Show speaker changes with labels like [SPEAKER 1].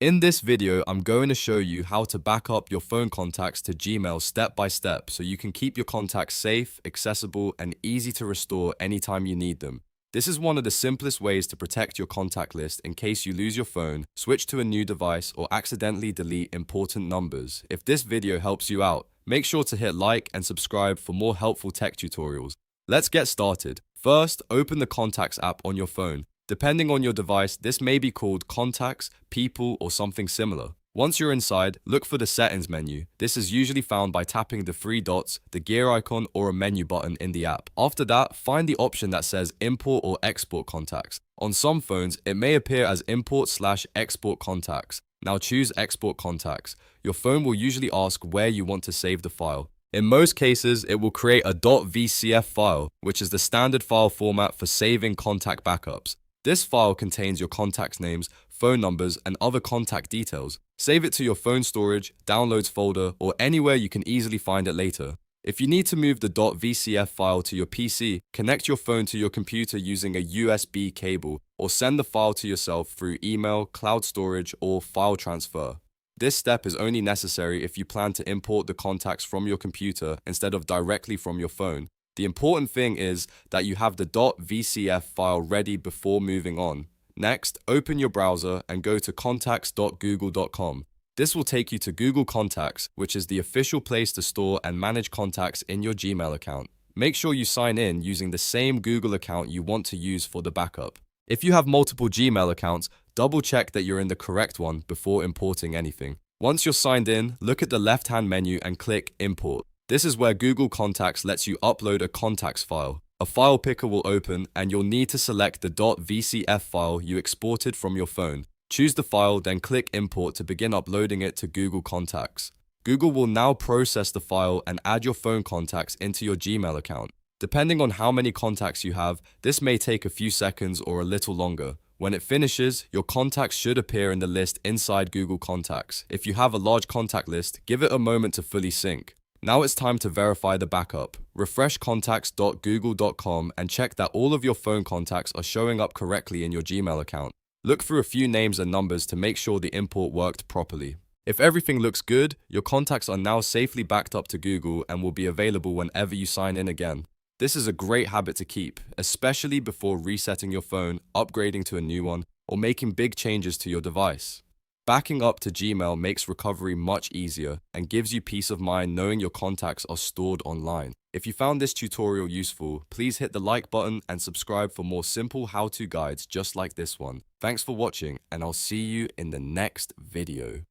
[SPEAKER 1] In this video, I'm going to show you how to back up your phone contacts to Gmail step by step so you can keep your contacts safe, accessible, and easy to restore anytime you need them. This is one of the simplest ways to protect your contact list in case you lose your phone, switch to a new device, or accidentally delete important numbers. If this video helps you out, make sure to hit like and subscribe for more helpful tech tutorials. Let's get started. First, open the Contacts app on your phone. Depending on your device, this may be called Contacts, People, or something similar. Once you're inside, look for the Settings menu. This is usually found by tapping the three dots, the gear icon, or a menu button in the app. After that, find the option that says Import or Export Contacts. On some phones, it may appear as Import/Export Contacts. Now choose Export Contacts. Your phone will usually ask where you want to save the file. In most cases, it will create a .vcf file, which is the standard file format for saving contact backups. This file contains your contacts' names, phone numbers, and other contact details. Save it to your phone storage, downloads folder, or anywhere you can easily find it later. If you need to move the .vcf file to your PC, connect your phone to your computer using a USB cable, or send the file to yourself through email, cloud storage, or file transfer. This step is only necessary if you plan to import the contacts from your computer instead of directly from your phone. The important thing is that you have the .vcf file ready before moving on. Next, open your browser and go to contacts.google.com. This will take you to Google Contacts, which is the official place to store and manage contacts in your Gmail account. Make sure you sign in using the same Google account you want to use for the backup. If you have multiple Gmail accounts, double check that you're in the correct one before importing anything. Once you're signed in, look at the left-hand menu and click Import. This is where Google Contacts lets you upload a contacts file. A file picker will open and you'll need to select the .vcf file you exported from your phone. Choose the file, then click Import to begin uploading it to Google Contacts. Google will now process the file and add your phone contacts into your Gmail account. Depending on how many contacts you have, this may take a few seconds or a little longer. When it finishes, your contacts should appear in the list inside Google Contacts. If you have a large contact list, give it a moment to fully sync. Now it's time to verify the backup. Refresh contacts.google.com and check that all of your phone contacts are showing up correctly in your Gmail account. Look through a few names and numbers to make sure the import worked properly. If everything looks good, your contacts are now safely backed up to Google and will be available whenever you sign in again. This is a great habit to keep, especially before resetting your phone, upgrading to a new one, or making big changes to your device. Backing up to Gmail makes recovery much easier and gives you peace of mind knowing your contacts are stored online. If you found this tutorial useful, please hit the like button and subscribe for more simple how-to guides just like this one. Thanks for watching, and I'll see you in the next video.